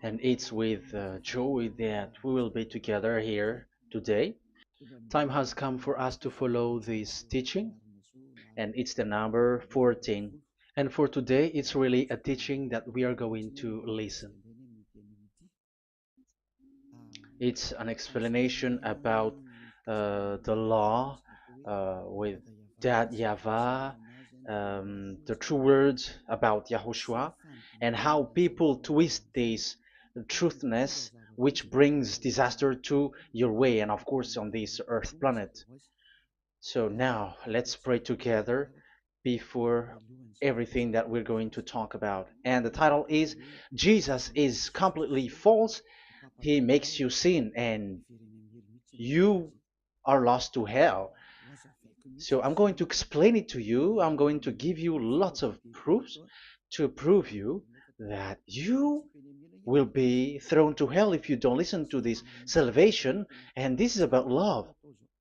And it's with joy that we will be together here today. Time has come for us to follow this teaching, and it's the number 14. And for today, it's really a teaching that we are going to listen. It's an explanation about the law with that YAHVAH, the true words about YAHOSHUAH, and how people twist this truthness which brings disaster to your way and of course on this earth planet. So now let's pray together before everything that we're going to talk about. And the title is Jesus is completely false. He makes you sin and you are lost to hell. So I'm going to explain it to you. I'm going to give you lots of proofs to prove you that you will be thrown to hell if you don't listen to this salvation. And this is about love.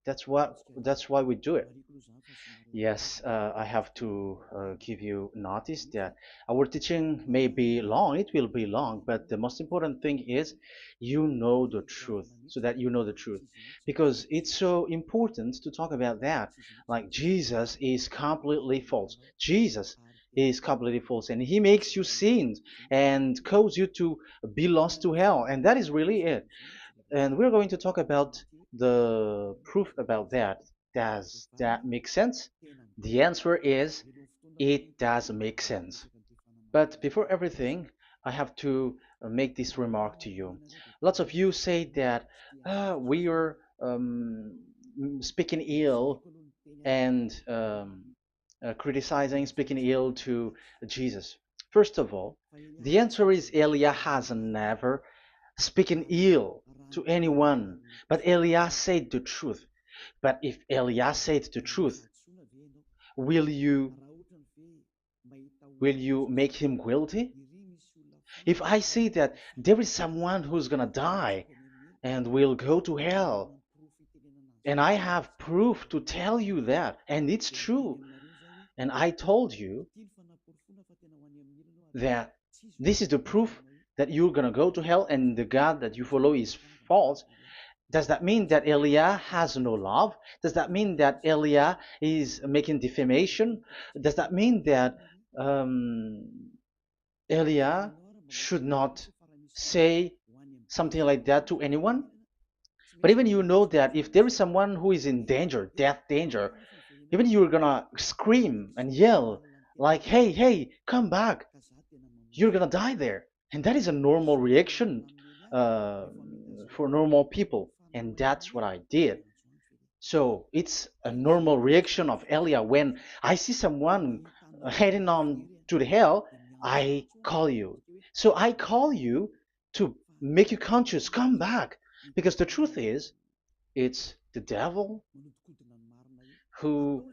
That's why we do it. Yes, I have to give you notice that our teaching may be long, it will be long, but the most important thing is you know the truth, so that you know the truth. Because it's so important to talk about that. Like Jesus is completely false. Jesus is completely false, and he makes you sin and cause you to be lost to hell, and that is really it. And we're going to talk about the proof about that. Does that make sense? The answer is it does make sense. But before everything, I have to make this remark to you. Lots of you say that we are speaking ill and criticizing, speaking ill to Jesus. First of all, the answer is Elia has never speaking ill to anyone, but Elia said the truth. But if Elia said the truth, will you will you make him guilty? If I say that there is someone who's gonna die and will go to hell, and I have proof to tell you that, and it's true, and I told you that this is the proof that you're gonna go to hell and the God that you follow is false, does that mean that Elia has no love? Does that mean that Elia is making defamation? Does that mean that um, Elia should not say something like that to anyone? But even you know that if there is someone who is in danger, death danger, even you're gonna scream and yell like, "Hey, hey, come back! You're gonna die there." And that is a normal reaction uh, for normal people, and that's what I did. So it's a normal reaction of Elia. When I see someone heading on to the hell, I call you. So I call you to make you conscious, come back. Because the truth is, it's the devil who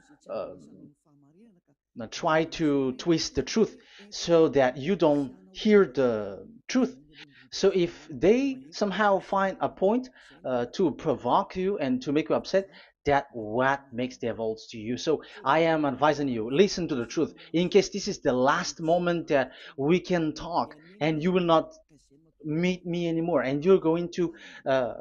try to twist the truth so that you don't hear the truth. So if they somehow find a point to provoke you and to make you upset, that what makes devils to you. So I am advising you, listen to the truth. In case this is the last moment that we can talk and you will not meet me anymore and you're going to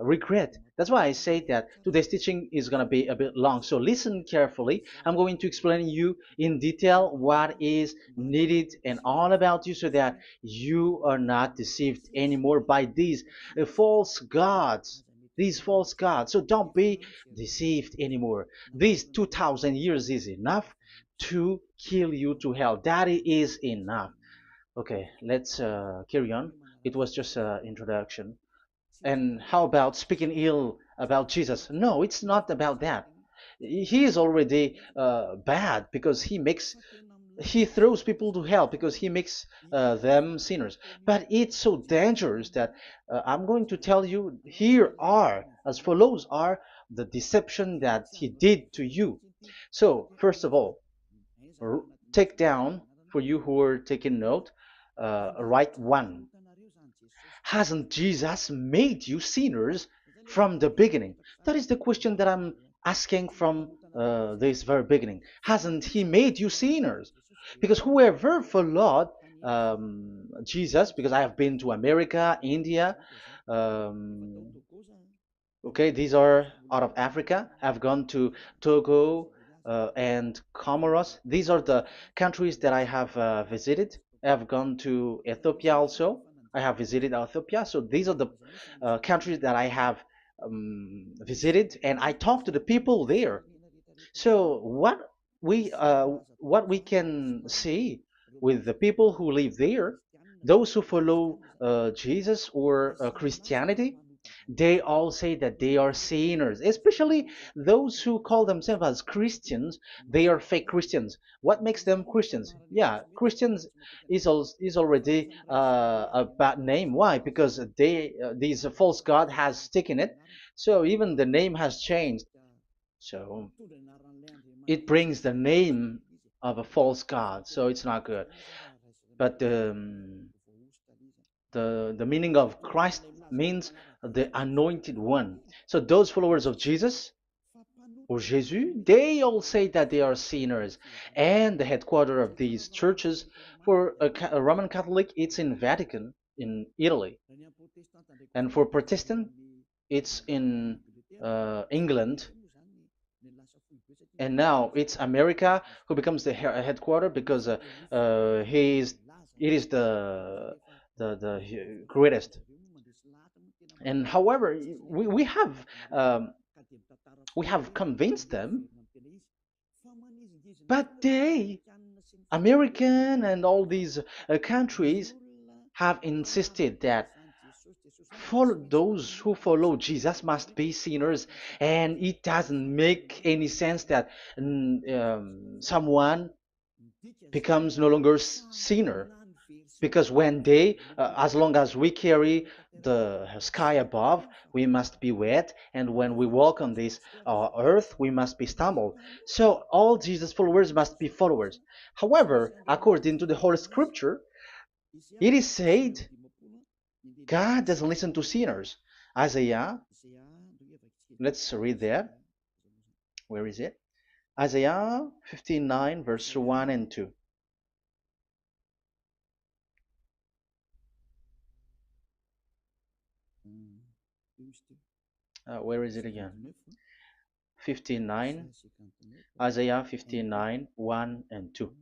regret. That's why I say that today's teaching is going to be a bit long, so listen carefully. I'm going to explain you in detail what is needed and all about you so that you are not deceived anymore by false gods these false gods. So don't be deceived anymore. These 2000 years is enough to kill you to hell. That is enough. Okay, let's carry on. It was just an introduction. And how about speaking ill about Jesus? No, it's not about that. He is already bad because he throws people to hell because he makes them sinners. But it's so dangerous that I'm going to tell you here are as follows are the deception that he did to you. So first of all, take down for you who are taking note. Write one. Hasn't Jesus made you sinners from the beginning? That is the question that I'm asking from this very beginning. Hasn't he made you sinners? Because whoever followed Jesus, because I have been to America, India. Um, okay, these are out of Africa. I've gone to Togo and Comoros. These are the countries that I have visited. I've gone to Ethiopia also. I have visited Ethiopia. So these are the countries that I have visited, and I talked to the people there. So what we can see with the people who live there, those who follow Jesus or Christianity, they all say that they are sinners, especially those who call themselves as Christians. They are fake Christians. What makes them Christians? Yeah, Christians is already a bad name. Why? Because these false god has taken it. So even the name has changed. So it brings the name of a false god, so it's not good. But the meaning of Christ means the anointed one. So those followers of Jesus or Jesus, they all say that they are sinners. And the headquarters of these churches for a Roman Catholic, it's in Vatican in Italy, and for Protestant, it's in England, and now it's America who becomes the headquarter because he is it is the greatest. And however, we um, we have convinced them, but they American and all these countries have insisted that follow those who follow Jesus must be sinners, and it doesn't make any sense that someone becomes no longer sinner, because when they as long as we carry the sky above, we must be wet, and when we walk on this earth, we must be stumbled. So all Jesus followers must be followers. However, according to the Holy Scripture, it is said God doesn't listen to sinners. Isaiah, let's read that. Where is it? Isaiah 59 verse 1 and 2. Where is it again? 59, Isaiah 59, 1 and 2.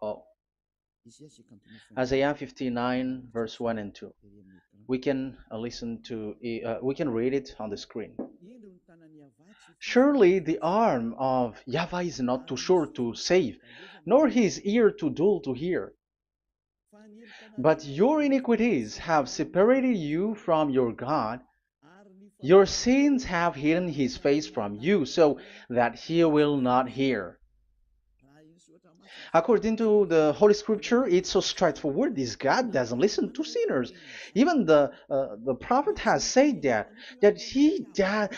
Oh, Isaiah 59, verse 1 and 2. We can we can read it on the screen. Surely the arm of Yahweh is not too short to save, nor his ear too dull to hear. But your iniquities have separated you from your God. Your sins have hidden his face from you so that he will not hear. According to the Holy Scripture, it's so straightforward. This God doesn't listen to sinners. Even the prophet has said that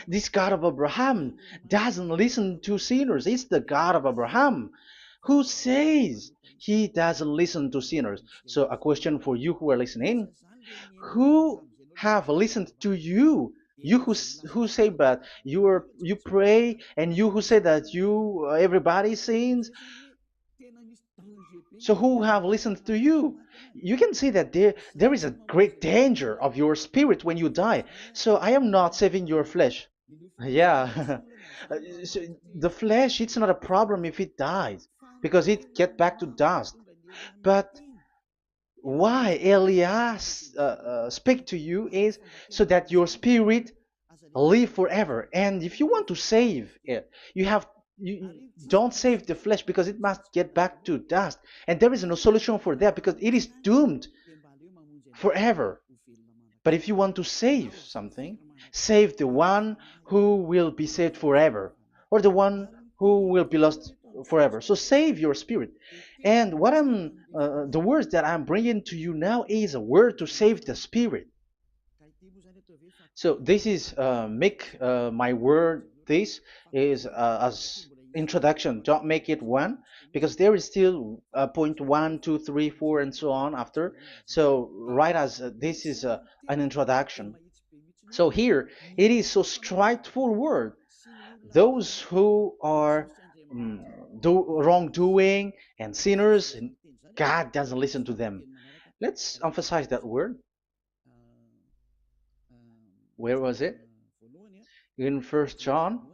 this God of Abraham doesn't listen to sinners. It's the God of Abraham who says he doesn't listen to sinners. So a question for you who are listening: who have listened to you? You who say but you pray, and you who say that you everybody sins. So who have listened to you? You can see that there is a great danger of your spirit when you die. So I am not saving your flesh. Yeah. So the flesh, it's not a problem if it dies, because it get back to dust. But why Elias speak to you is so that your spirit live forever. And if you want to save it, you don't save the flesh, because it must get back to dust, and there is no solution for that because it is doomed forever. But if you want to save something, save the one who will be saved forever, or the one who will be lost forever. So save your spirit. And the words that I'm bringing to you now is a word to save the spirit. So this is make my word. This is as introduction. Don't make it one, because there is still point one, two, three, four, and so on after. So write as this is an introduction. So here it is so straightforward. Those who are wrongdoing and sinners God doesn't listen to them. Let's emphasize that word. Where was it? In First John.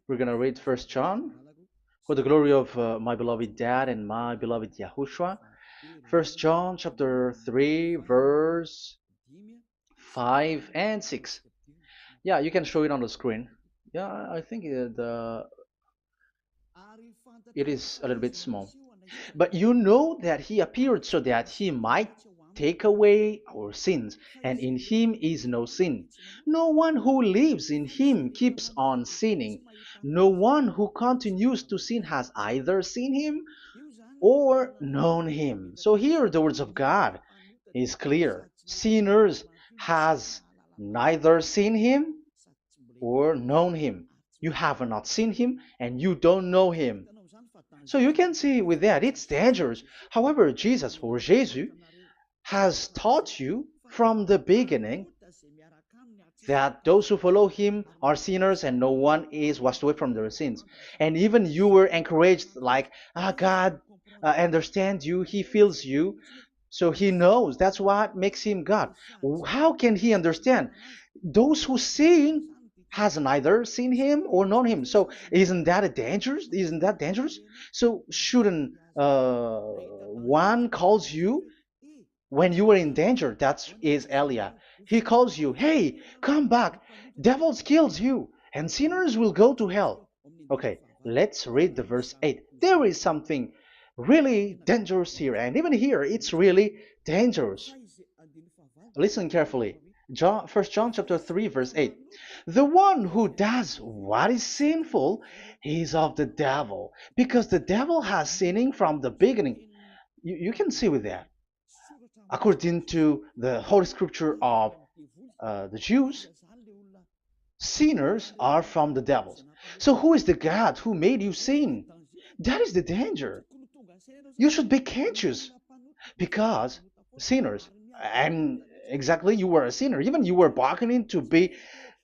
We're gonna read First John. For the glory of my beloved Dad and my beloved Yahushua. First John chapter 3 verse 5 and 6. Yeah, you can show it on the screen. Yeah, I think it is a little bit small. But you know that he appeared so that he might take away our sins, and in him is no sin. No one who lives in him keeps on sinning. No one who continues to sin has either seen him or known him. So here the words of God is clear. Sinners has neither seen him or known him. You have not seen him and you don't know him. So you can see with that it's dangerous. However, Jesus or Jesus has taught you from the beginning that those who follow him are sinners and no one is washed away from their sins. And even you were encouraged like, God understands you, he feels you, so he knows. That's what makes him God. How can he understand? Those who sin has neither seen him or known him. So isn't that a dangerous? Isn't that dangerous? So shouldn't one calls you when you were in danger? That is Elia. He calls you, hey, come back. Devils kills you, and sinners will go to hell. Okay, let's read the verse 8. There is something really dangerous here, and even here, it's really dangerous. Listen carefully. John, 1 John chapter 3, verse 8. The one who does what is sinful is of the devil, because the devil has sinning from the beginning. You can see with that. According to the Holy Scripture of the Jews, sinners are from the devils. So who is the God who made you sin? That is the danger. You should be conscious because sinners, and exactly you were a sinner. Even you were bargaining to be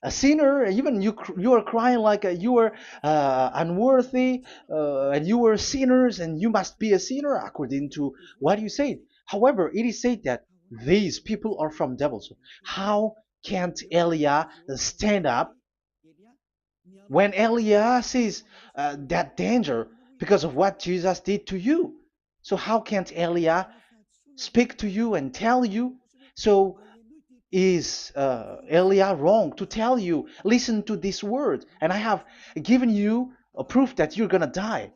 a sinner. Even you are crying like you were unworthy, and you were sinners, and you must be a sinner according to what you said. However, it is said that these people are from devils. How can't Elia stand up when Elia sees that danger because of what Jesus did to you? So how can't Elia speak to you and tell you? So is Elia wrong to tell you, listen to this word, and I have given you a proof that you're gonna die?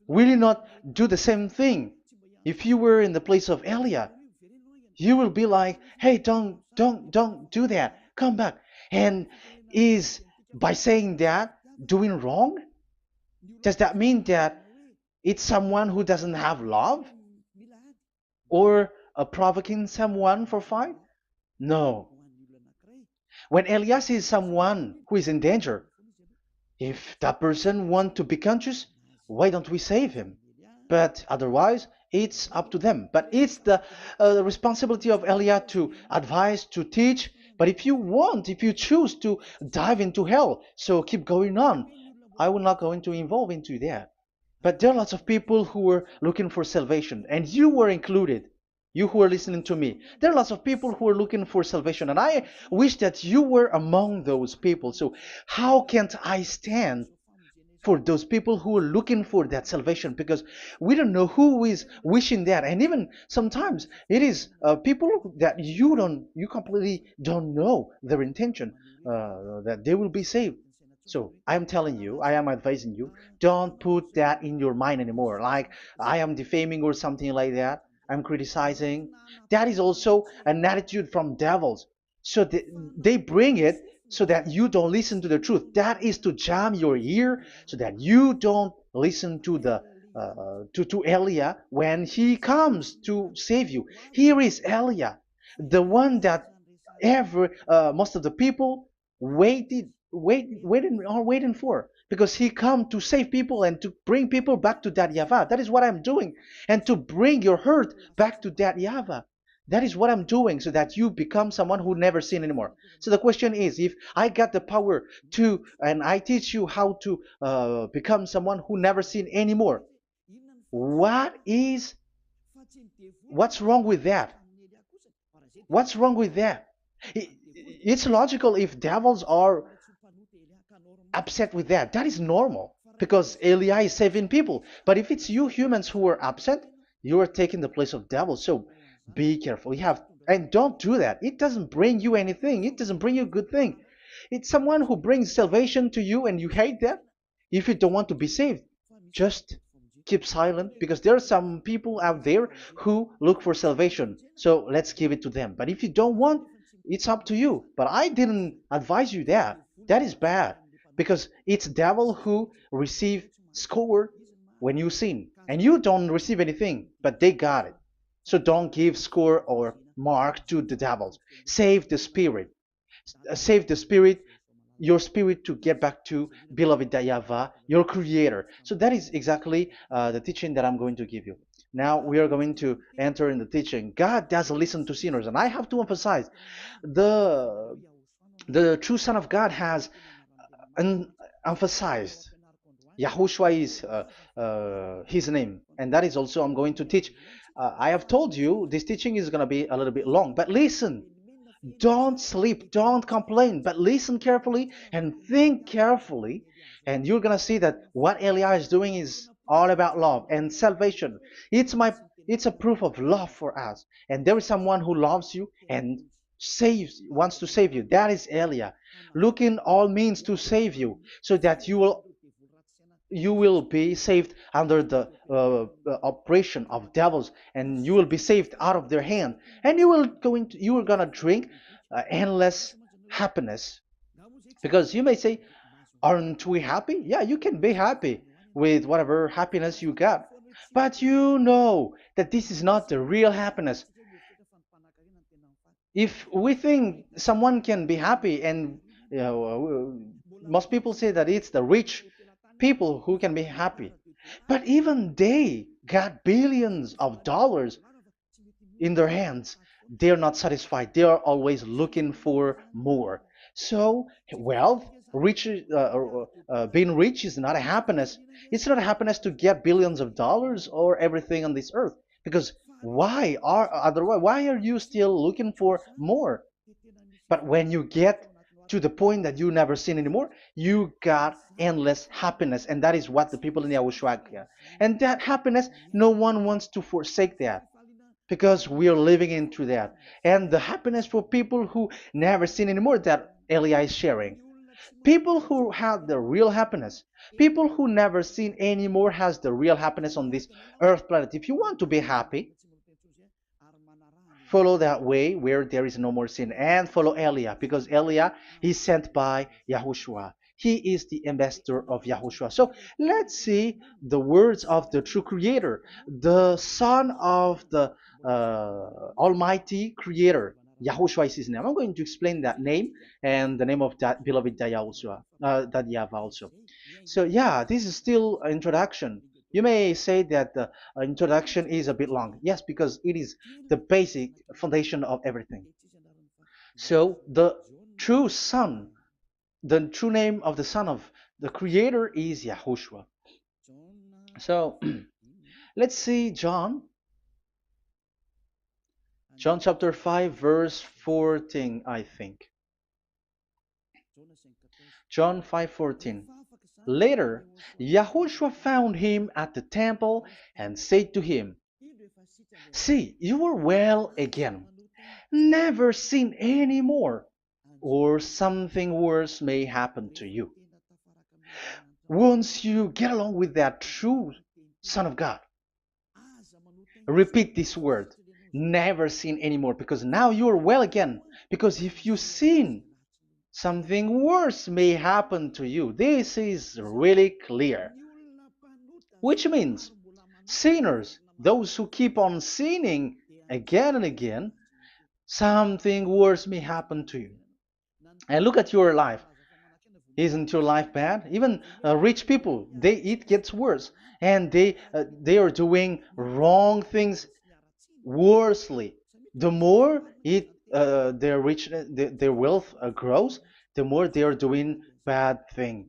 Will you not do the same thing? If you were in the place of Elia, you will be like, hey, don't do that, come back. And is by saying that doing wrong? Does that mean that it's someone who doesn't have love, or provoking someone for fight? No. When Elias is someone who is in danger, if that person wants to be conscious, why don't we save him? But otherwise, it's up to them. But it's the responsibility of Elia to advise, to teach. But if you choose to dive into hell, so keep going on. I will not go into involve into that. But there are lots of people who were looking for salvation, and you were included. You who are listening to me, there are lots of people who are looking for salvation, and I wish that you were among those people. So, how can't I stand for those people who are looking for that salvation? Because we don't know who is wishing that, and even sometimes it is people that you completely don't know their intention that they will be saved. So I am telling you, I am advising you, don't put that in your mind anymore. Like I am defaming or something like that. I'm criticizing. That is also an attitude from devils. So they bring it so that you don't listen to the truth. That is to jam your ear so that you don't listen to the to Elia when he comes to save you. Here is Elia, the one that most of the people waiting for, because he come to save people and to bring people back to that Yahvah. That is what I'm doing, and to bring your hurt back to that Yahvah. That is what I'm doing, so that you become someone who never sin anymore. So the question is, if I got the power to, and I teach you how to become someone who never sin anymore, What is what's wrong with that? What's wrong with that? It's logical if devils are upset with that. That is normal because Eli is saving people. But if it's you humans who are upset, you are taking the place of devils. So be careful. You have and don't do that. It doesn't bring you anything. It doesn't bring you a good thing. It's someone who brings salvation to you and you hate that. If you don't want to be saved, just keep silent because there are some people out there who look for salvation. So let's give it to them. But if you don't want, it's up to you. But I didn't advise you that. That is bad because it's devil who receive score when you sin and you don't receive anything, but they got it. So don't give score or mark to the devils. Save the spirit. Save the spirit, your spirit to get back to beloved Yahweh, your creator. So that is exactly the teaching that I'm going to give you. Now we are going to enter in the teaching. God doesn't listen to sinners, and I have to emphasize the the true Son of God has emphasized. Yahushua is his name, and that is also I'm going to teach. I have told you this teaching is going to be a little bit long, but listen. Don't sleep, don't complain, but listen carefully and think carefully, and you're gonna see that what Eliah is doing is all about love and salvation. It's my it's a proof of love for us. And there is someone who loves you and wants to save you. That is Eliah. Looking all means to save you so that you will be saved under the oppression of devils, and you will be saved out of their hand, and you are gonna drink endless happiness. Because you may say, aren't we happy? Yeah, you can be happy with whatever happiness you got, but you know that this is not the real happiness. If we think someone can be happy, and most people say that it's the rich people who can be happy, but even they got billions of dollars in their hands, they're not satisfied. They are always looking for more. So wealth, being rich is not a happiness. It's not a happiness to get billions of dollars or everything on this earth. Because why are you still looking for more? But when you get to the point that you never sin anymore, you got endless happiness, and that is what the people in Yahushua get. And that happiness, no one wants to forsake that because we are living into that. And the happiness for people who never sin anymore that Elia is sharing. People who have the real happiness, people who never sin anymore has the real happiness on this earth planet. If you want to be happy, follow that way where there is no more sin and follow Elia because Elia is sent by Yahushua. He is the ambassador of Yahushua. So let's see the words of the true creator, the son of the almighty creator. Yahushua is his name. I'm going to explain that name and the name of that beloved Yahushua, that Yahweh also. So yeah, this is still an introduction. You may say that the introduction is a bit long. Yes, because it is the basic foundation of everything. So the true son, the true name of the son of the creator is Yahushua. So let's see John chapter 5 verse 14, I think. John 5:14. Later, Yahushua found him at the temple and said to him, "See, you are well again. Never sin any more, or something worse may happen to you." Once you get along with that true Son of God, repeat this word. Never sin anymore, because now you are well again. Because if you sin, something worse may happen to you. This is really clear. Which means sinners, those who keep on sinning again and again, something worse may happen to you. And look at your life. Isn't your life bad? Even rich people, it gets worse, and they are doing wrong things worsely. The more their wealth grows, the more they are doing bad thing,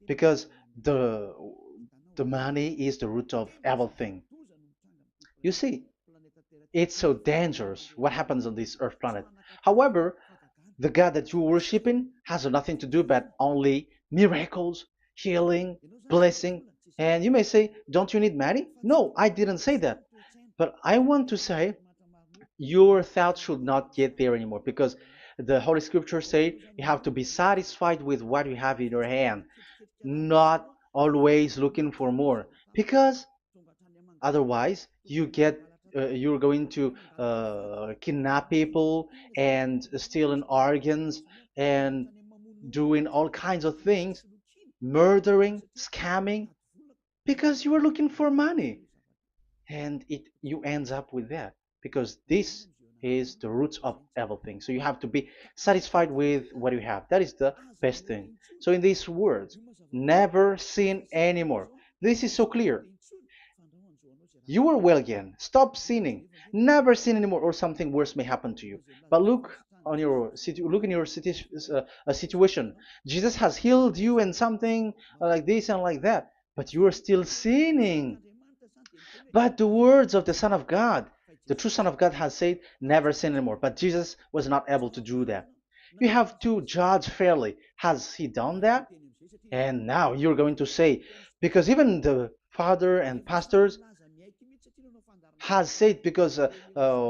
because the the money is the root of everything. You see, it's so dangerous what happens on this earth planet. However, the God that you're worshiping has nothing to do but only miracles, healing, blessing. And you may say, don't you need money? No, I didn't say that. But I want to say your thoughts should not get there anymore because the Holy Scripture say you have to be satisfied with what you have in your hand, not always looking for more. Because otherwise, you're going to kidnap people and stealing organs and doing all kinds of things, murdering, scamming, because you are looking for money, and it you ends up with that because this is the roots of everything. So you have to be satisfied with what you have. That is the best thing. So in these words, never sin anymore. This is so clear. You are well again. Stop sinning. Never sin anymore, or something worse may happen to you. But look in your situation. Jesus has healed you and something like this and like that, but you are still sinning. But the words of the Son of God, the true Son of God, has said, "Never sin anymore." But Jesus was not able to do that. You have to judge fairly. Has he done that? And now you're going to say, because even the father and pastors has said, because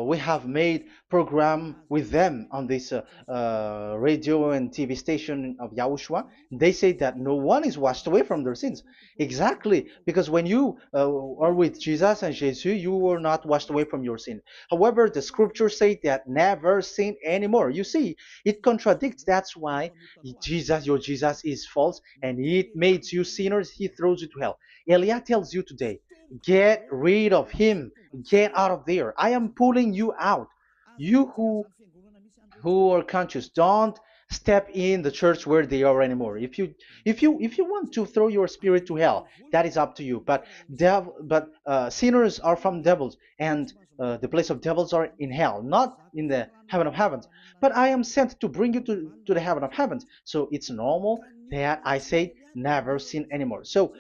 we have made program with them on this radio and TV station of Yahushua. They say that no one is washed away from their sins. Exactly, because when you are with Jesus and Jesus, you were not washed away from your sin. However, the scriptures say that never sin anymore. You see, it contradicts. That's why your Jesus is false, and it makes you sinners. He throws you to hell. Elia tells you today, get rid of him. Get out of there. I am pulling you out. You who are conscious, don't step in the church where they are anymore. If you want to throw your spirit to hell, that is up to you. But sinners are from devils, and the place of devils are in hell, not in the heaven of heavens. But I am sent to bring you to the heaven of heavens. So it's normal that I say never sin anymore. So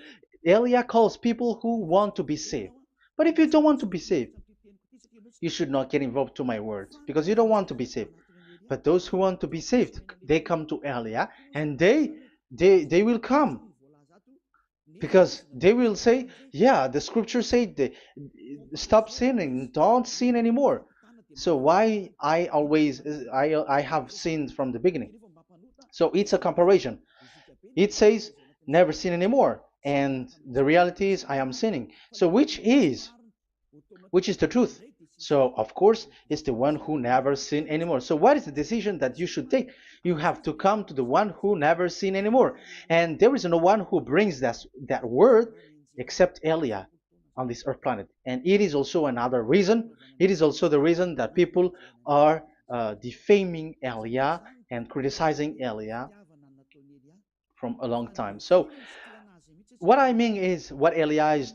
Elia calls people who want to be saved. But if you don't want to be saved, you should not get involved to my words because you don't want to be saved. But those who want to be saved, they come to Elia, and they will come because they will say, yeah, the scriptures say stop sinning, don't sin anymore. So why I have sinned from the beginning. So it's a comparison. It says never sin anymore, and the reality is I am sinning. So which is the truth? So, of course, it's the one who never sinned anymore. So, what is the decision that you should take? You have to come to the one who never sinned anymore. And there is no one who brings that word except Elia on this earth planet. And it is also another reason. It is also the reason that people are defaming Elia and criticizing Elia from a long time. So, what I mean is what Elia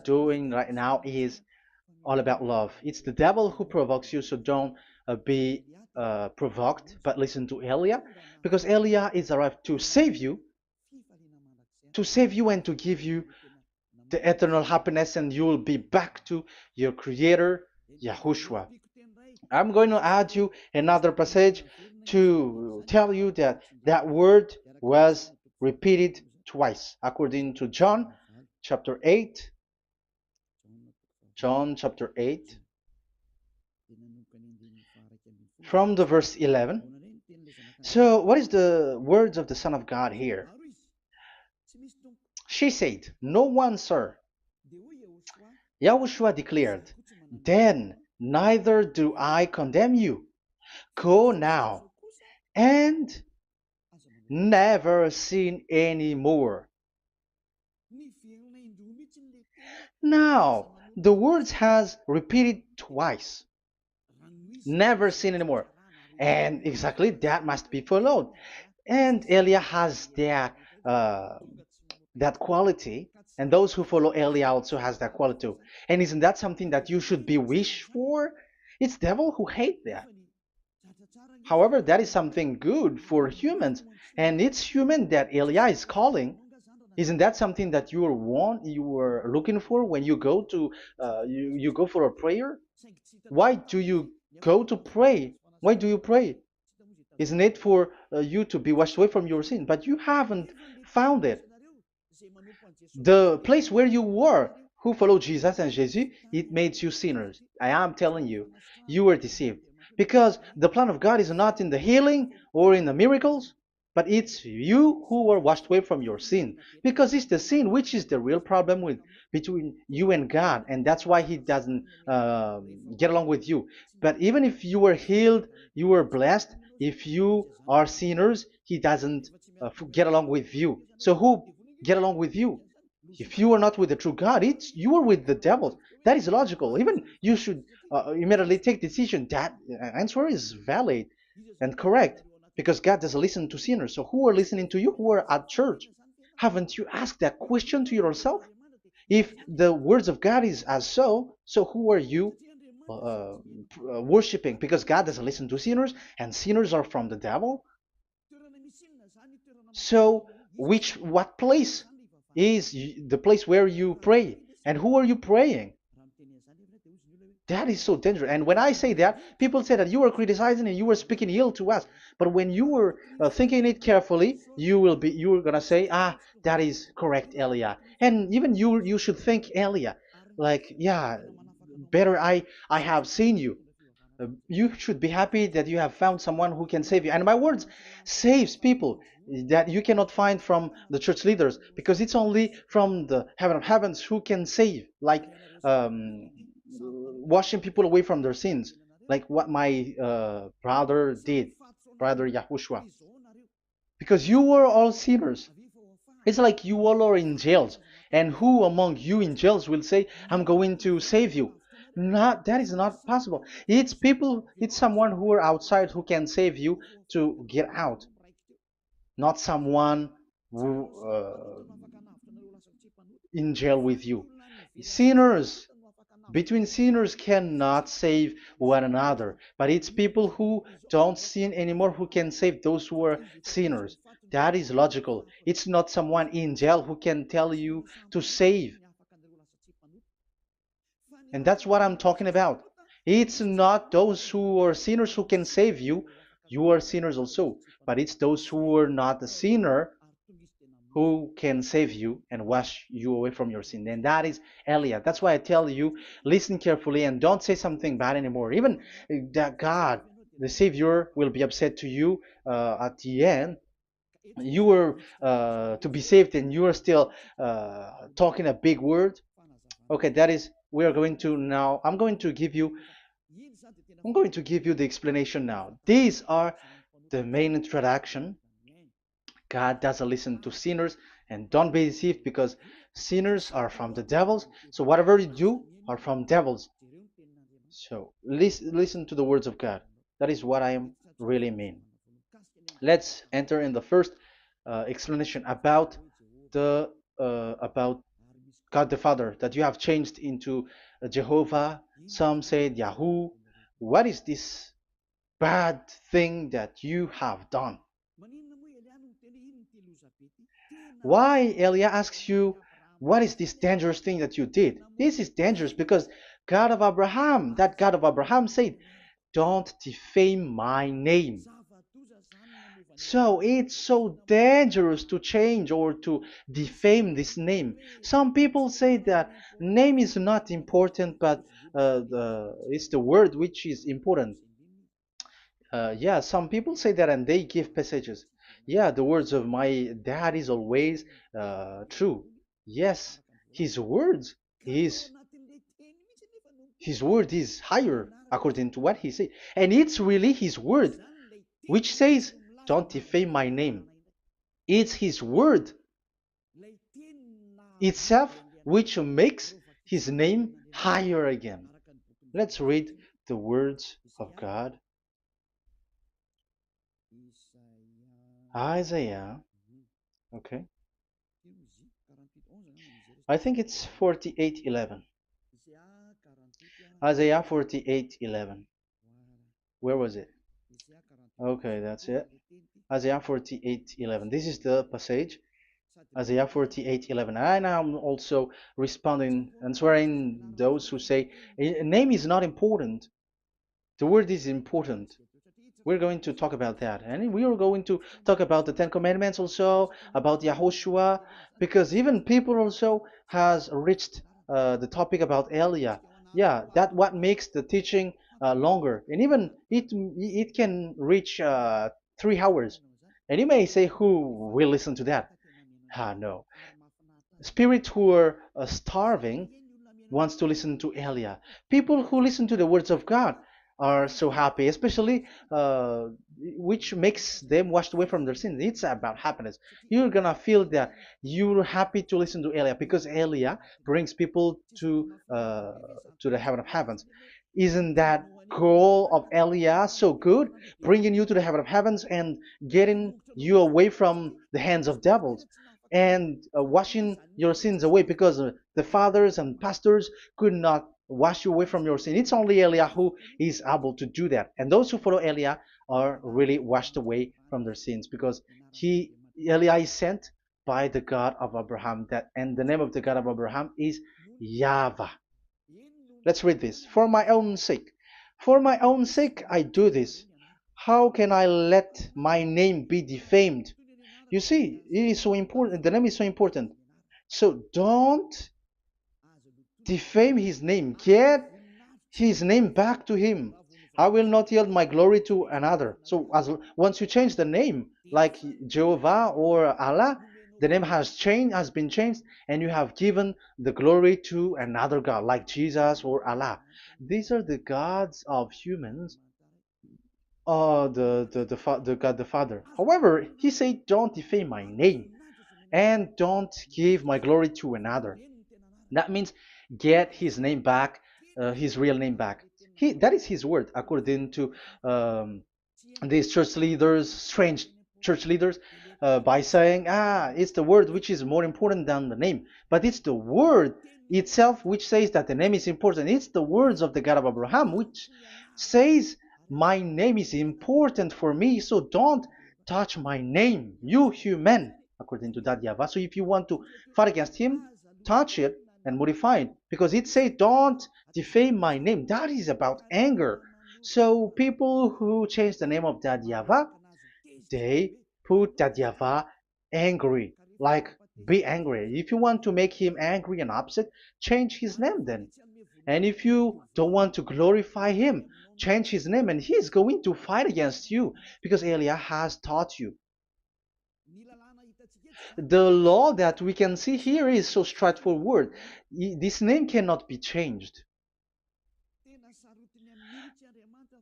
doing right now is all about love. It's the devil who provokes you, so don't be provoked, but listen to Elia, because Elia is arrived to save you and to give you the eternal happiness, and you will be back to your Creator, Yahushua. I'm going to add you another passage to tell you that that word was repeated twice, according to chapter 8, John chapter 8, from the verse 11. So, what is the words of the Son of God here? She said, "No one, sir." Yahushua declared, "Then neither do I condemn you. Go now and never sin any more." Now, the words has repeated twice. Never sin anymore. And exactly that must be followed. And Elia has uh, that quality, and those who follow Elia also has that quality too. And isn't that something that you should be wish for? It's devil who hate that. However, that is something good for humans, and it's human that Elia is calling. Isn't that something that you were looking for when you go to you go for a prayer? Why do you go to pray? Why do you pray? Isn't it for you to be washed away from your sin? But you haven't found it. The place where you were, who followed Jesus and Jesus, it made you sinners. I am telling you, you were deceived. Because the plan of God is not in the healing or in the miracles, but it's you who were washed away from your sin. Because it's the sin which is the real problem with between you and God, and that's why He doesn't get along with you. But even if you were healed, you were blessed. If you are sinners, He doesn't get along with you. So who get along with you? If you are not with the true God, it's you are with the devil. That is logical. Even you should immediately take decision. That answer is valid and correct because God doesn't listen to sinners. So who are listening to you? Who are at church? Haven't you asked that question to yourself? If the words of God is as so who are you worshiping? Because God doesn't listen to sinners, and sinners are from the devil. So, what place is the place where you pray? And who are you praying? That is so dangerous. And when I say that, people say that you are criticizing and you are speaking ill to us. But when you are thinking it carefully, you are gonna say, ah, that is correct, Elia. And even you should think, Elia, like, yeah, better I have seen you. You should be happy that you have found someone who can save you. And my words saves people that you cannot find from the church leaders because it's only from the heaven of heavens who can save, like washing people away from their sins, like what my brother did, brother Yahushua. Because you were all sinners. It's like you all are in jails. And who among you in jails will say, I'm going to save you? Not that is not possible. It's people, it's someone who are outside who can save you to get out, not someone who in jail with you. Sinners, between sinners cannot save one another, but it's people who don't sin anymore who can save those who are sinners. That is logical. It's not someone in jail who can tell you to save. And that's what I'm talking about. It's not those who are sinners who can save you. You are sinners also. But it's those who are not a sinner who can save you and wash you away from your sin. And that is Elia. That's why I tell you, listen carefully and don't say something bad anymore. Even that God, the Savior, will be upset to you at the end. You were to be saved and you are still talking a big word. Okay, that is, we are going to now, I'm going to give you the explanation now. These are the main introduction. God doesn't listen to sinners, and don't be deceived because sinners are from the devils. So whatever you do are from devils. So listen to the words of God. That is what I am really mean. Let's enter in the first explanation about God the Father that you have changed into Jehovah. Some said Yahoo. What is this bad thing that you have done? Why Elia asks you, what is this dangerous thing that you did? This is dangerous because God of Abraham, that God of Abraham said, don't defame my name. So it's so dangerous to change or to defame this name. Some people say that name is not important, but it's the word which is important. Yeah, some people say that and they give passages. Yeah, the words of my dad is always true. Yes, his words, his his word is higher according to what he said. And it's really his word which says, don't defame my name. It's his word itself which makes his name higher again. Let's read the words of God. Isaiah, okay. I think it's 48:11. Isaiah 48:11. Where was it? Okay, that's it. Isaiah 48:11. This is the passage. Isaiah 48:11. And I'm also responding, answering those who say a name is not important. The word is important. We're going to talk about that. And we are going to talk about the Ten Commandments also, about Yahushua, because even people also has reached the topic about Elia. Yeah, that what makes the teaching longer. And even it can reach 3 hours. And you may say, who will listen to that? Ah, no. Spirits who are starving wants to listen to Elia. People who listen to the words of God are so happy, especially which makes them washed away from their sins. It's about happiness. You're gonna feel that you're happy to listen to Elia because Elia brings people to the heaven of heavens. Isn't that goal of Elia so good, bringing you to the heaven of heavens and getting you away from the hands of devils? And washing your sins away because the fathers and pastors could not wash you away from your sin. It's only Elia who is able to do that. And those who follow Elia are really washed away from their sins because Elia is sent by the God of Abraham. That and the name of the God of Abraham is YAHVAH. Let's read this. For my own sake. For my own sake I do this. How can I let my name be defamed? You see, it is so important. The name is so important. So don't defame his name. Get his name back to him. I will not yield my glory to another. So as once you change the name, like Jehovah or Allah, the name has been changed, and you have given the glory to another God, like Jesus or Allah. These are the gods of humans, the God the Father. However, he said, "Don't defame my name, and don't give my glory to another." That means get his name back, his real name back. That is his word, according to um, these church leaders, strange church leaders, by saying, it's the word which is more important than the name. But it's the word itself which says that the name is important. It's the words of the God of Abraham which says, my name is important for me, so don't touch my name, you human, according to that Yahweh. So if you want to fight against him, touch it and modify it, because it says, don't defame my name. That is about anger. So people who change the name of that Yahweh, they put that Yahweh angry, like be angry. If you want to make him angry and upset, change his name then. And if you don't want to glorify him, change his name, and he's going to fight against you because Elia has taught you. The law that we can see here is so straightforward. This name cannot be changed.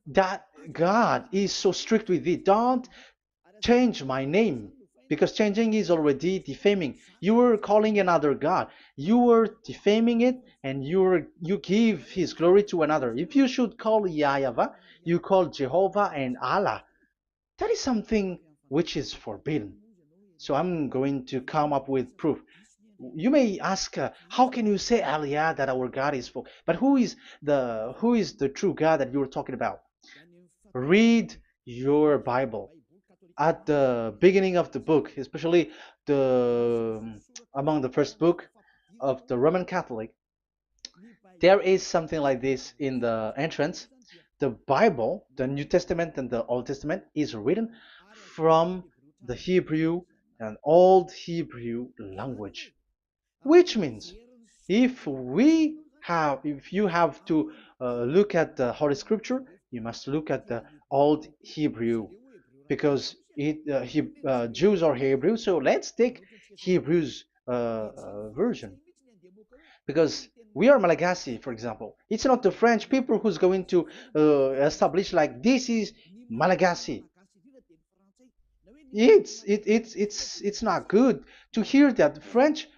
That God is so strict with it. Don't change my name, because changing is already defaming. You are calling another God. You are defaming it, and you give his glory to another. If you should call Yahweh, you call Jehovah and Allah. That is something which is forbidden. So I'm going to come up with proof. You may ask, how can you say Aliyah that our God is full? But who is the true God that you're talking about? Read your Bible. At the beginning of the book, especially the among the first book of the Roman Catholic, there is something like this in the entrance. The Bible, the New Testament and the Old Testament, is written from the Hebrew and Old Hebrew language, which means if you have to look at the Holy Scripture, you must look at the Old Hebrew, because Jews are Hebrew. So let's take Hebrews version, because we are Malagasy, for example. It's not the French people who's going to establish like this is Malagasy. It's not good to hear that French.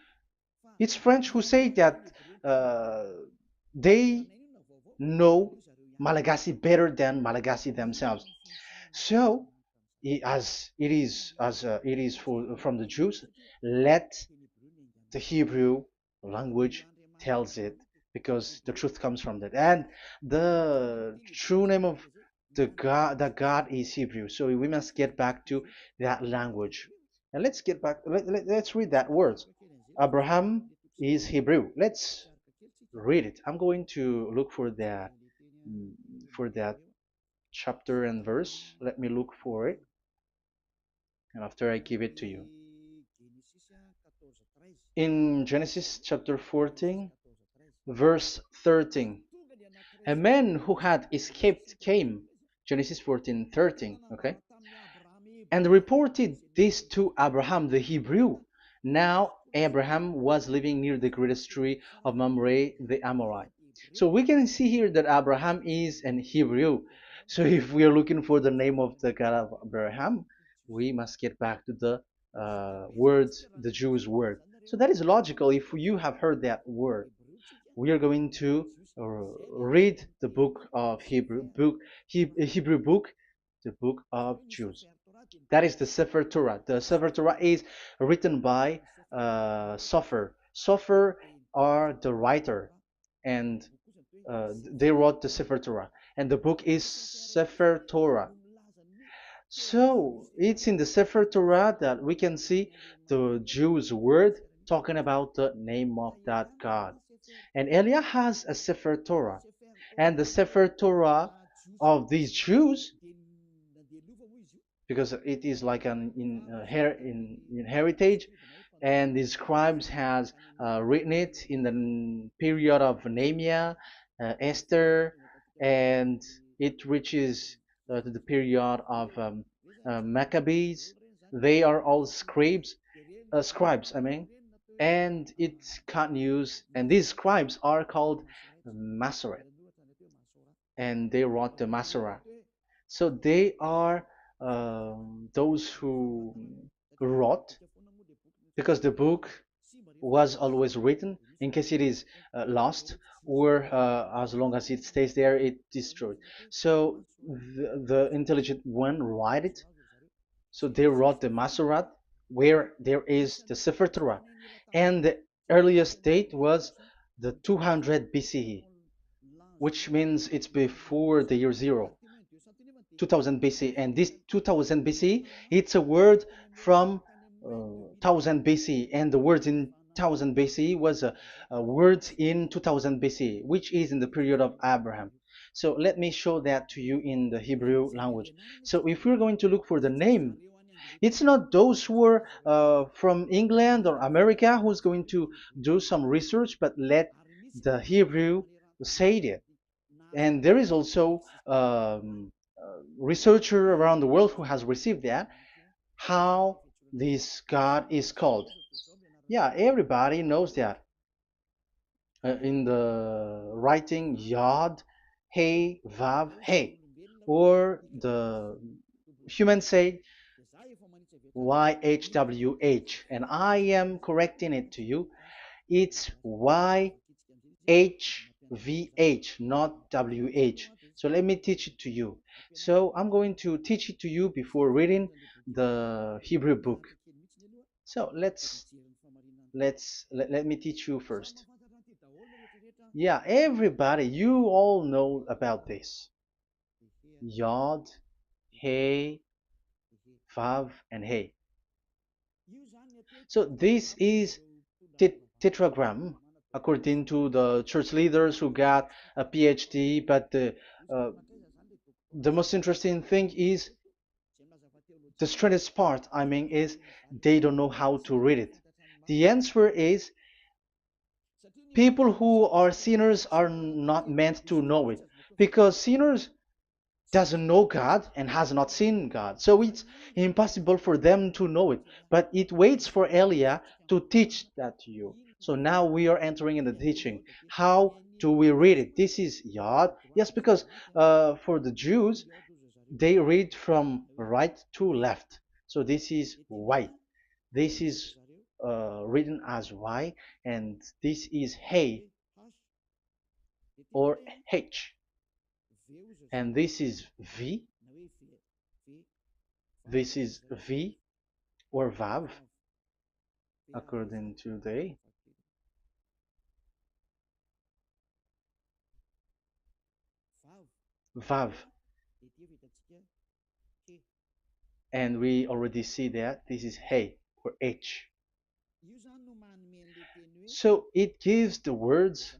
It's French who say that uh, they know Malagasy better than Malagasy themselves. So, as it is from the Jews, let the Hebrew language tells it, because the truth comes from that. And the true name of the God is Hebrew. So we must get back to that language. And let's get back. Let's read that words. Abraham is Hebrew. Let's read it. I'm going to look mm, for that chapter and verse. Let me look for it, and after I give it to you. In Genesis chapter 14, verse 13, a man who had escaped came, Genesis 14:13, okay, and reported this to Abraham the Hebrew. Now Abraham was living near the greatest tree of Mamre the Amorite. So we can see here that Abraham is an Hebrew. So if we are looking for the name of the God of Abraham, we must get back to the word, the Jews' word. So that is logical. If you have heard that word, we are going to read the book of Hebrew book, the book of Jews. That is the Sefer Torah. The Sefer Torah is written by Sofer. Sofer are the writer, and they wrote the Sefer Torah, and the book is Sefer Torah. So it's in the Sefer Torah that we can see the Jews' word talking about the name of that God. And Elia has a Sefer Torah, and the Sefer Torah of these Jews, because it is like an in heritage, and the scribes has written it in the period of Nehemiah, Esther, and it reaches to the period of Maccabees. They are all scribes, I mean, and it continues, and these scribes are called Masoret, and they wrote the Masorah. So they are those who wrote, because the book was always written in case it is lost, or as long as it stays there, it destroyed. So the intelligent one write it. So they wrote the Masorat, where there is the Sefer Torah, and the earliest date was the 200 BCE, which means it's before the year zero. 2000 BC, and this 2000 BC, it's a word from 1000 BC, and the word in 1000 BC was a word in 2000 BC, which is in the period of Abraham. So let me show that to you in the Hebrew language. So if we're going to look for the name, it's not those who are from England or America who's going to do some research, but let the Hebrew say it. And there is also researcher around the world who has received that, how this God is called. Yeah, everybody knows that. In the writing Yod, Hey, Vav, Hey, or the human say YHWH, and I am correcting it to you. It's YHVH, not WH. So let me teach it to you. So I'm going to teach it to you before reading the Hebrew book. So let me teach you first. Yeah, everybody, you all know about this. Yod, Hey, Vav, and Hey. So this is tetragram, according to the church leaders who got a PhD. But the most interesting thing is, the strangest part, I mean, is they don't know how to read it. The answer is, people who are sinners are not meant to know it, because sinners doesn't know God and has not seen God. So it's impossible for them to know it. But it waits for Elia to teach that to you. So now we are entering in the teaching. How do we read it? This is Yod. Yes, because for the Jews, they read from right to left. So this is Y. This is written as Y, and this is Hey or H. And this is V. This is V or Vav, according to the Vav. And we already see that this is Hey. or H. So it gives the words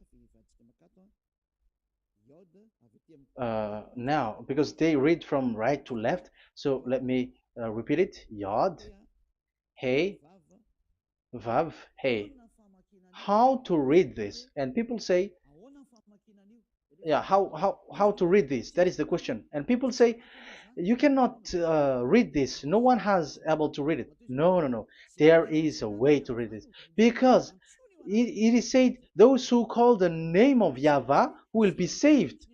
now because they read from right to left. So let me repeat it. Yod, Hey, Vav, Hey. How to read this? And people say, yeah, how to read this? That is the question. And people say, you cannot read this. No one has able to read it. No, no, no. There is a way to read this because it is said those who call the name of Yahweh will be saved.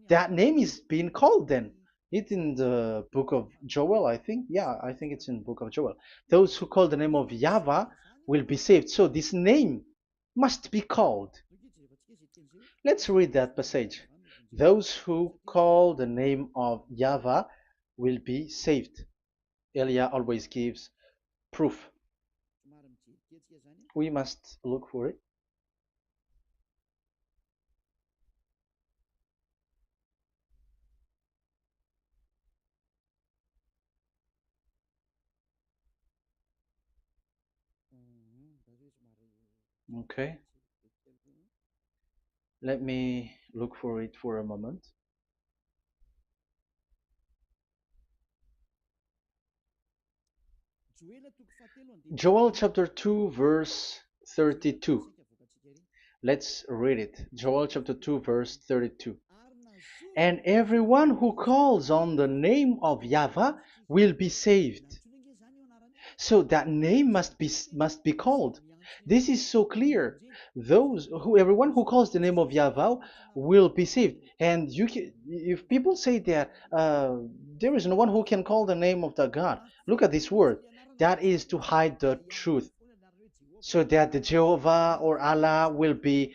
That name is being called then. It's in the book of Joel, I think. Yeah, I think it's in the book of Joel. Those who call the name of Yahweh will be saved. So this name must be called. Let's read that passage. Those who call the name of Yahweh will be saved. Elia always gives proof. We must look for it. Okay, let me look for it for a moment. Joel chapter 2, verse 32. Let's read it. Joel chapter 2, verse 32. And everyone who calls on the name of Yahweh will be saved. So that name must be called. This is so clear. Everyone who calls the name of Yahweh will be saved. And if people say that there is no one who can call the name of the God, look at this word. That is to hide the truth so that the Jehovah or Allah will be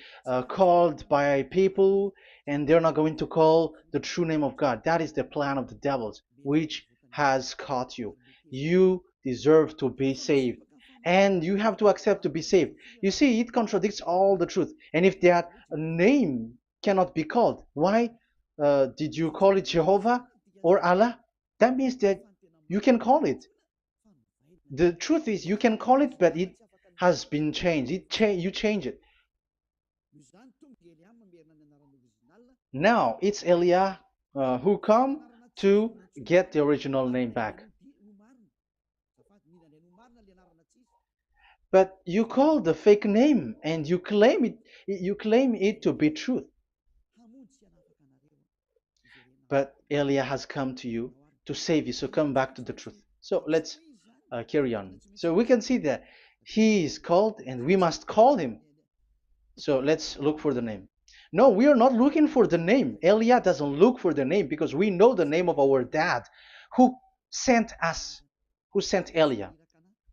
called by people and they're not going to call the true name of God. That is the plan of the devils, which has caught you. You deserve to be saved. And you have to accept to be saved. You see, it contradicts all the truth. And if that name cannot be called, why did you call it Jehovah or Allah? That means that you can call it. The truth is you can call it, but it has been changed. You change it. Now it's Elia who come to get the original name back. But you call the fake name and you claim it to be truth. But Elia has come to you to save you. So come back to the truth. So let's carry on. So we can see that he is called and we must call him. So let's look for the name. No, we are not looking for the name. Elia doesn't look for the name because we know the name of our dad who sent us, who sent Elia.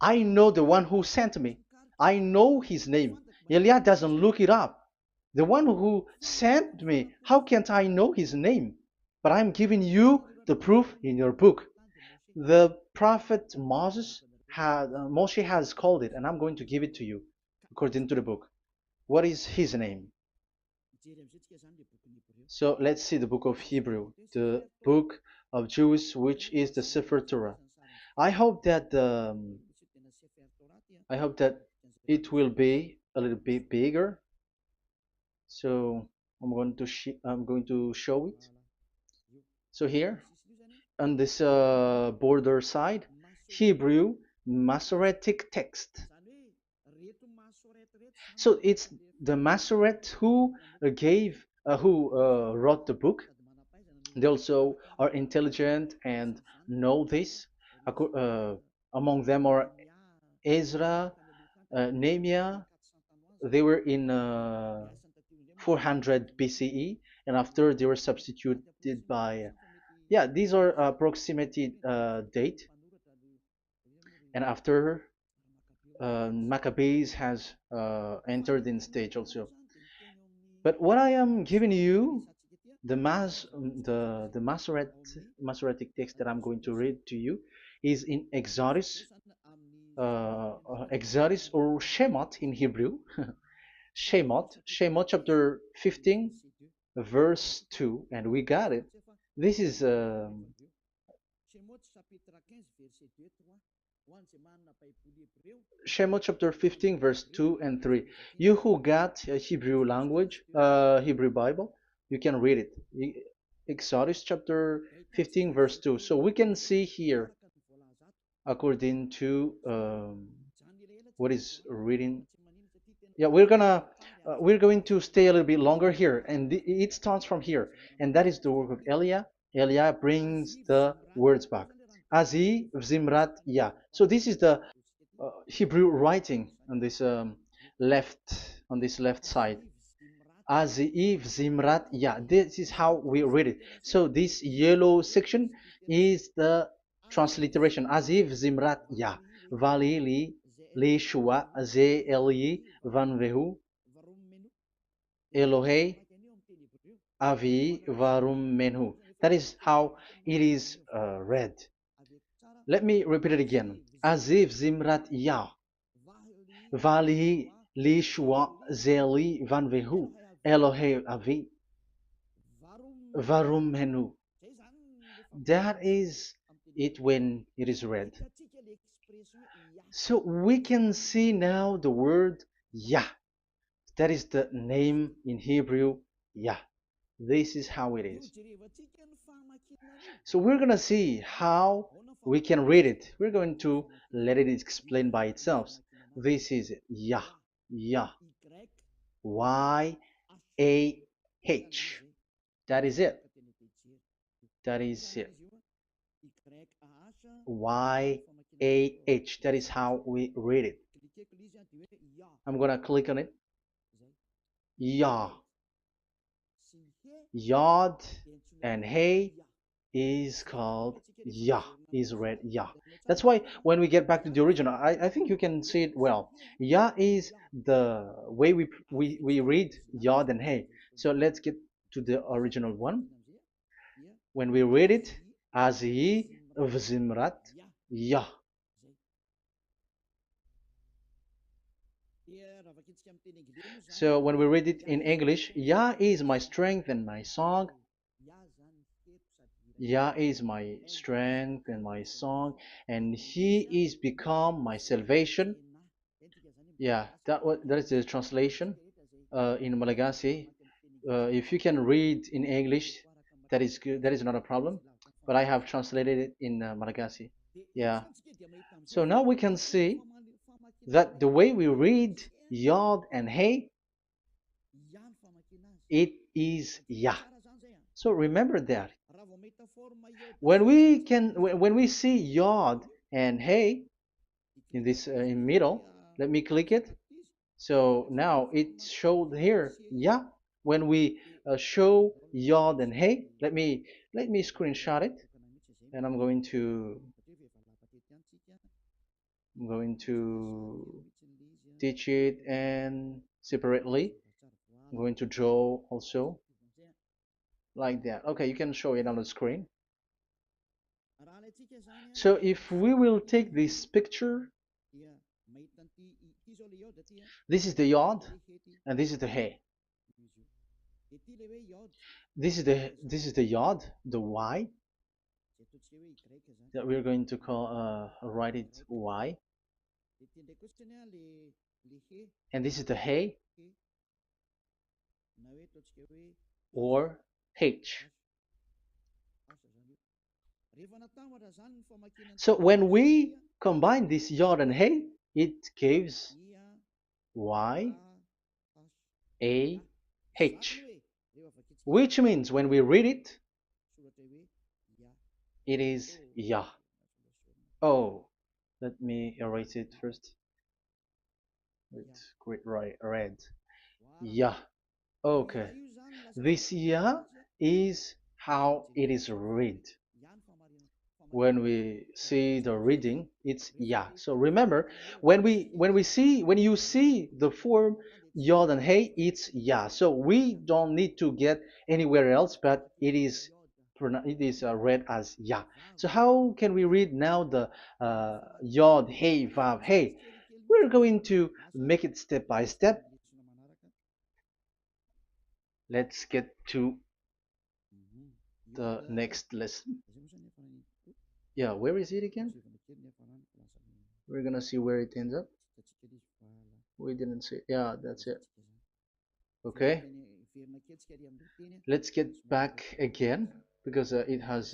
I know the one who sent me. I know his name. Elia doesn't look it up. The one who sent me, how can't I know his name? But I'm giving you the proof in your book. The prophet Moshe has called it, and I'm going to give it to you according to the book. What is his name? So let's see the book of Hebrew, the book of Jews, which is the Sefer Torah. I hope that it will be a little bit bigger. So I'm going to show it. So here on this border side, Hebrew Masoretic text. So it's the Masoret who wrote the book. They also are intelligent and know this. Among them are Ezra, Nehemiah. They were in 400 BCE, and after they were substituted by, yeah, these are proximity date, and after Maccabees has entered in stage also. But what I am giving you, the Masoretic text that I'm going to read to you, is in Exodus or Shemot in Hebrew, Shemot chapter 15, verse 2, and we got it. This is Shemot chapter 15, verse 2 and 3. You who got a Hebrew language, Hebrew Bible, you can read it. Exodus chapter 15, verse 2. So we can see here, according to what is reading. Yeah, we're going to stay a little bit longer here, and it starts from here, and that is the work of Elia. Elia brings the words back. Azi Zimrat Ya. So this is the Hebrew writing on this left side. Aziv Zimrat Ya. This is how we read it. So this yellow section is the transliteration. Aziv Zimrat Ya. Vali li shua ze eli van vehu Elohei avi varum menhu. That is how it is read. Let me repeat it again. Aziv Zimrat Ya. Vali li shua ze eli van vehu Elohei avi varum menhu. That is it when it is read. So we can see now the word Yah. That is the name in Hebrew, Yah. This is how it is. So we're going to see how we can read it. We're going to let it explain by itself. This is Yah, Yah, Y A H. That is it. That is it. Y A H. That is how we read it. I'm going to click on it. Yah. Yod and Hey is called Yah, is read Yah. That's why when we get back to the original, I think you can see it well. Yah is the way we read Yod and Hey. So let's get to the original one. When we read it, Azi Vzimrat Yah. So when we read it in English, Yah is my strength and my song. Yah is my strength and my song, and He is become my salvation. Yeah, that is the translation in Malagasy. If you can read in English, that is good. That is not a problem. But I have translated it in Malagasy. Yeah. So now we can see that the way we read Yod and Hey, it is Yah. So remember that. When we see Yod and Hey in this in middle, let me click it. So now it showed here, yeah. When we show Yod and Hey, let me screenshot it, and I'm going to teach it and separately. I'm going to draw also like that. Okay, you can show it on the screen. So if we will take this picture, this is the Yod and this is the Hey. This is the Yod, the Y that we're going to call write it Y, and this is the Hey or H. So when we combine this Yod and Hey, it gives Y A H, which means when we read it, it is Yah. Oh, let me erase it first with great red. Yah. Okay. This Yah is how it is read. When we see the reading, it's Yah. So remember, when you see the form Yod and Hey, it's Yah. So we don't need to get anywhere else, but it is read as Yah. So how can we read now the Yod, Hey, Vav, Hey? We're going to make it step by step. Let's get to the next lesson. Yeah, where is it again? We're gonna see where it ends up. We didn't see. Yeah, that's it. Okay. Let's get back again because it has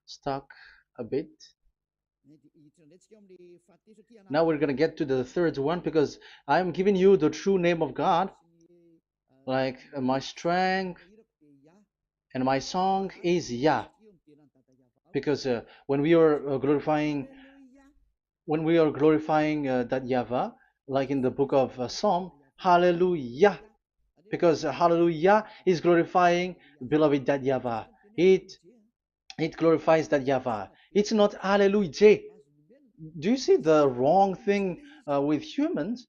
stuck a bit. Now we're gonna get to the third one because I'm giving you the true name of God, like my strength and my song is Yah, because when we are glorifying that Yahweh, like in the book of Psalm, Hallelujah, because Hallelujah is glorifying beloved that Yahweh. It it glorifies that Yahweh. It's not Hallelujah. Do you see the wrong thing with humans?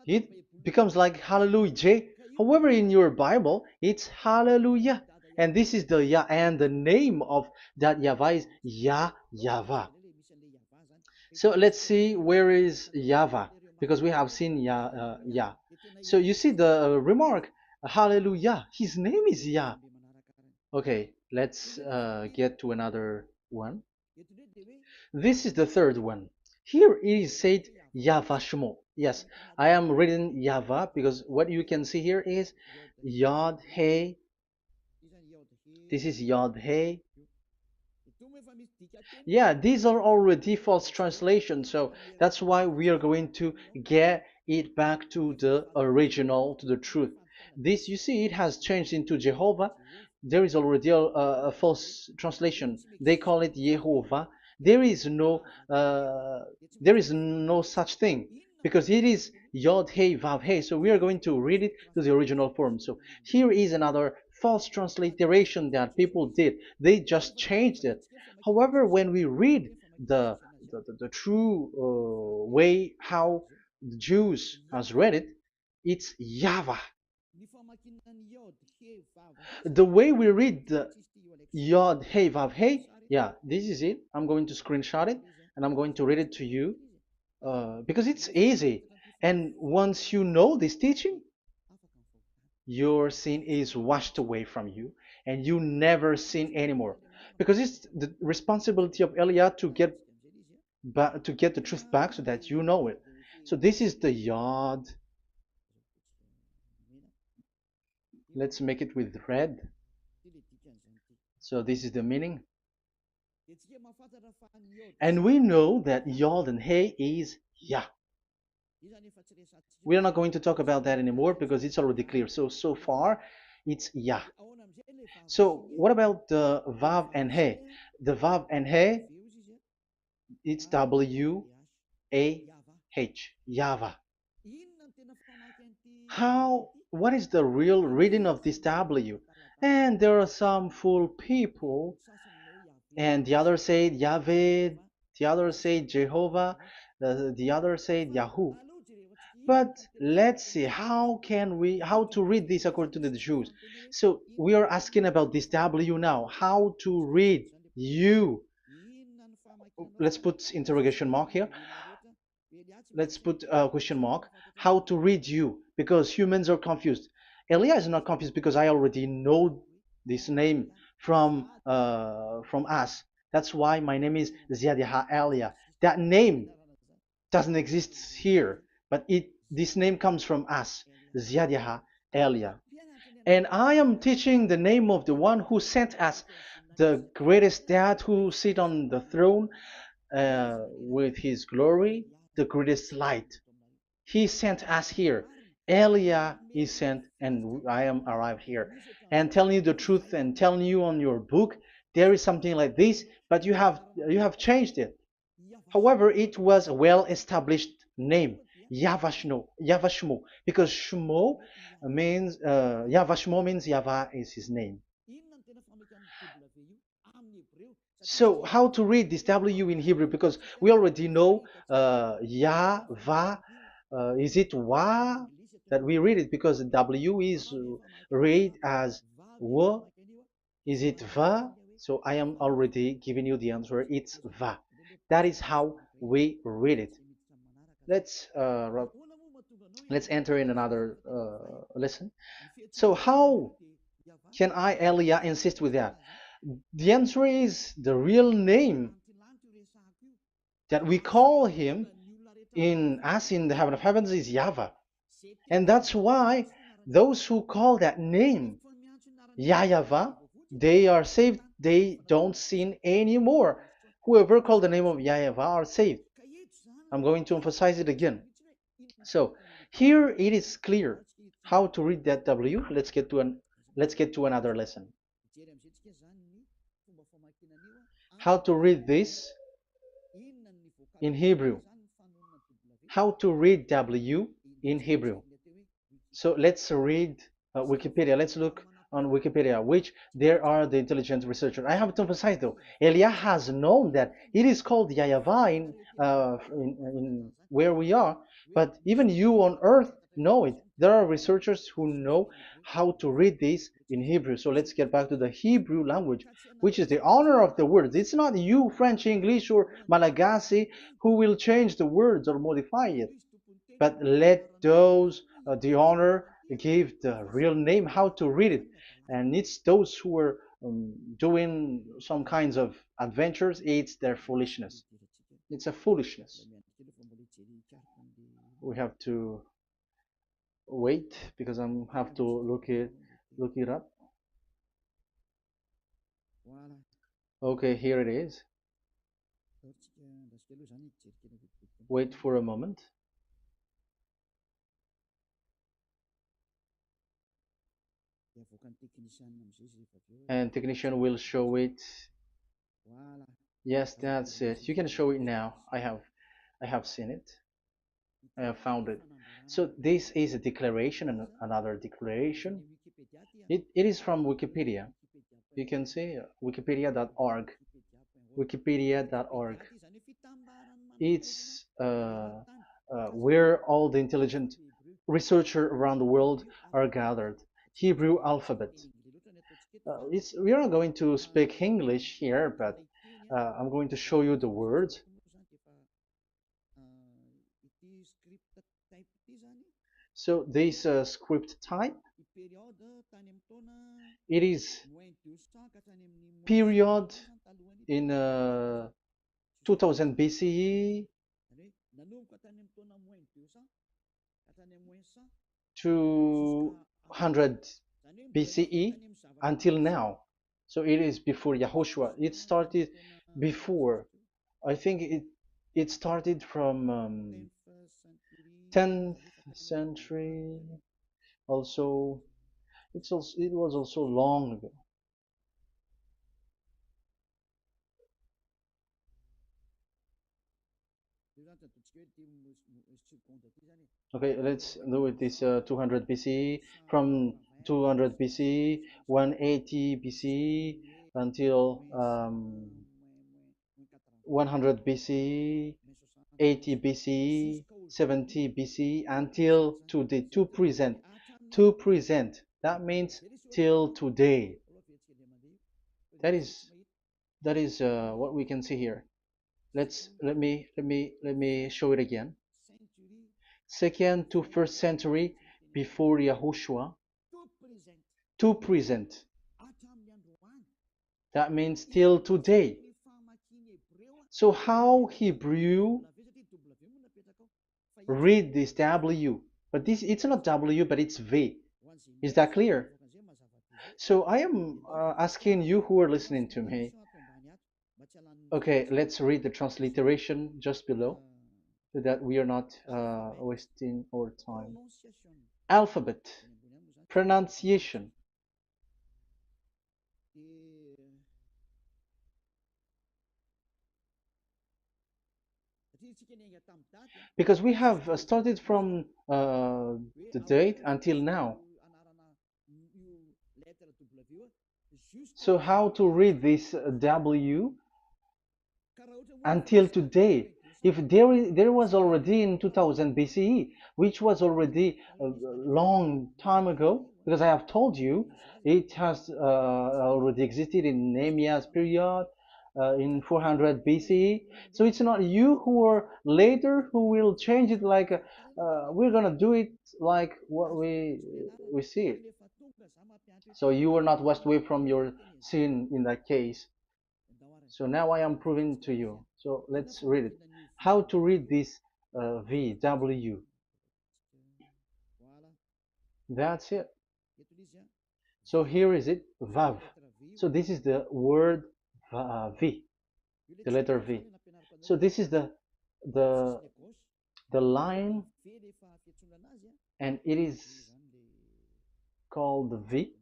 It becomes like Hallelujah. However, in your Bible, it's Hallelujah. And this is the Yah, and the name of that Yahweh is Yahweh. So let's see where is Yahweh, because we have seen Yah. So you see the remark, Hallelujah. His name is Yah. Okay, let's get to another one. This is the third one. Here it is said YAHVAH. Yes, I am reading Yahweh because what you can see here is Yod Hey. This is Yod Hey. Yeah, these are already false translations, so that's why we are going to get it back to the original, to the truth. This, you see, it has changed into Jehovah. There is already a false translation. They call it Yehovah. There is no, uh, there is no such thing because it is Yod Hey Vav Hey. So we are going to read it to the original form. So here is another false transliteration that people did. They just changed it. However, when we read the true way how the Jews has read it, it's Yahweh. The way we read the Yod Hey Vav Hey, yeah, this is it. I'm going to screenshot it and I'm going to read it to you because it's easy. And once you know this teaching, your sin is washed away from you and you never sin anymore. Because it's the responsibility of Eliah to get to get the truth back so that you know it. So this is the Yod. Let's make it with red. So this is the meaning. And we know that Yod and Hey is Yah. We are not going to talk about that anymore because it's already clear. So far, it's Yah. So what about the Vav and He? The Vav and He, it's W-A-H, Yahvah. What is the real reading of this W? And there are some fool people, and the other said Yahweh, the other said Jehovah, the other said Yahoo. But let's see how to read this according to the Jews. So we are asking about this W now. How to read you? Let's put interrogation mark here. Let's put a question mark. How to read you? Because humans are confused. Elia is not confused because I already know this name from us. That's why my name is Ziadiha Elia. That name doesn't exist here, but this name comes from us, Ziadiha Elia. And I am teaching the name of the one who sent us, the greatest dad who sit on the throne with his glory, the greatest light. He sent us here. Elia is sent, and I am arrived here. And telling you the truth and telling you on your book, there is something like this, but you have changed it. However, it was a well-established name, YAHVAH, because Shmo means YAHVAH means Yahweh is his name. So how to read this W in Hebrew? Because we already know Yahvah. Is it Wa that we read it? Because W is read as W. Is it Va? So I am already giving you the answer. It's Va. That is how we read it. Let's enter in another lesson. So how can I, Elia, insist with that? The answer is the real name that we call him in as in the heaven of heavens is YAHVAH. And that's why those who call that name YAHVAH, they are saved. They don't sin anymore. Whoever called the name of YAHVAH are saved. I'm going to emphasize it again. So here it is clear how to read that W. Let's get to another lesson. How to read this in Hebrew. How to read W in Hebrew. So let's read Wikipedia. Let's look on Wikipedia, which there are the intelligent researchers. I have to emphasize though, Elia has known that it is called YAHVAH in where we are, but even you on earth know it. There are researchers who know how to read this in Hebrew. So let's get back to the Hebrew language, which is the honor of the words. It's not you, French, English, or Malagasy, who will change the words or modify it, but let those the honor give the real name how to read it, and it's those who are doing some kinds of adventures. It's their foolishness. It's a foolishness. We have to wait because I have to look it up. Okay, here it is. Wait for a moment. And technician will show it. Yes, that's it. You can show it now. I have seen it. I have found it. So this is a declaration and another declaration. It is from Wikipedia. You can see wikipedia.org. Wikipedia.org. It's where all the intelligent researchers around the world are gathered. Hebrew alphabet. We are not going to speak English here, but I'm going to show you the words. So this script type, it is period in 2000 BCE to 100 BCE until now. So it is before Yahushua. It started before. I think it started from 10th century. Also, it was also long ago. Okay, let's do it. This 200 BCE, from 200 BCE, 180 BCE until 100 BCE, 80 BCE, 70 BCE until today. To present, to present. That means till today. That is what we can see here. Let me show it again. Second to first century before Yahushua, to present. That means till today. So how Hebrew read this W? But this it's not W, but it's V. Is that clear? So I am asking you who are listening to me. Okay, let's read the transliteration just below, so that we are not wasting our time. Alphabet, pronunciation. Because we have started from the date until now. So how to read this W until today? If there was already in 2000 BCE, which was already a long time ago, because I have told you it has already existed in Nehemiah's period, in 400 BCE. So it's not you who are later who will change it, like we're gonna do it like what we see it. So you were not washed away from your sin in that case. So now I am proving to you. So let's read it. How to read this V, W. That's it. So here is it, VAV. So this is the word V, the letter V. So this is the the line, and it is called V.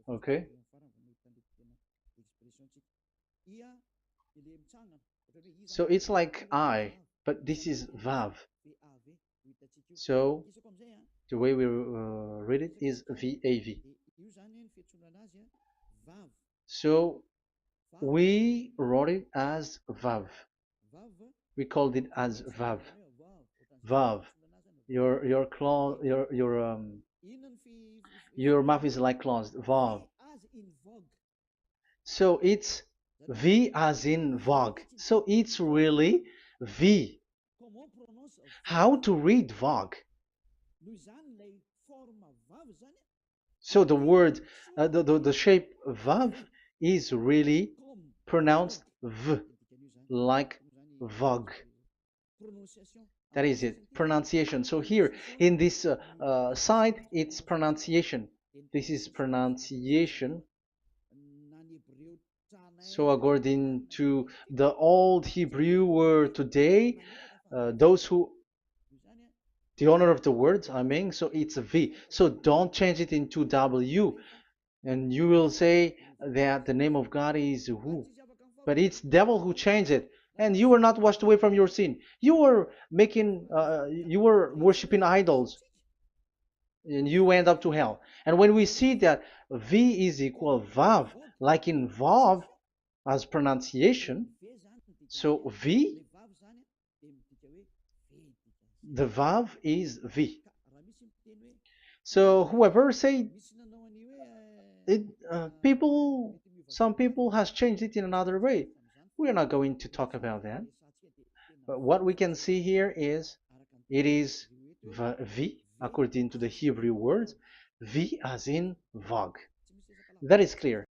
Okay. So it's like I, but this is VAV. So the way we read it is VAV. So we wrote it as VAV. We called it as VAV. VAV. Your mouth is like closed. VAV. So it's V as in Vogue. So it's really V. How to read Vogue? So the word, the shape Vav is really pronounced V, like Vogue. That is it, pronunciation. So here in this side, it's pronunciation. This is pronunciation. So according to the old Hebrew word today, those who, the owner of the words, I mean, so it's a V. So don't change it into W. And you will say that the name of God is who? But it's devil who changed it. And you were not washed away from your sin. You were you were worshiping idols, and you went up to hell. And when we see that V is equal Vav, like in Vav as pronunciation, so V, the Vav is V. So whoever say it, some people has changed it in another way. We are not going to talk about that. But what we can see here is it is V according to the Hebrew words, V as in Vog. That is clear.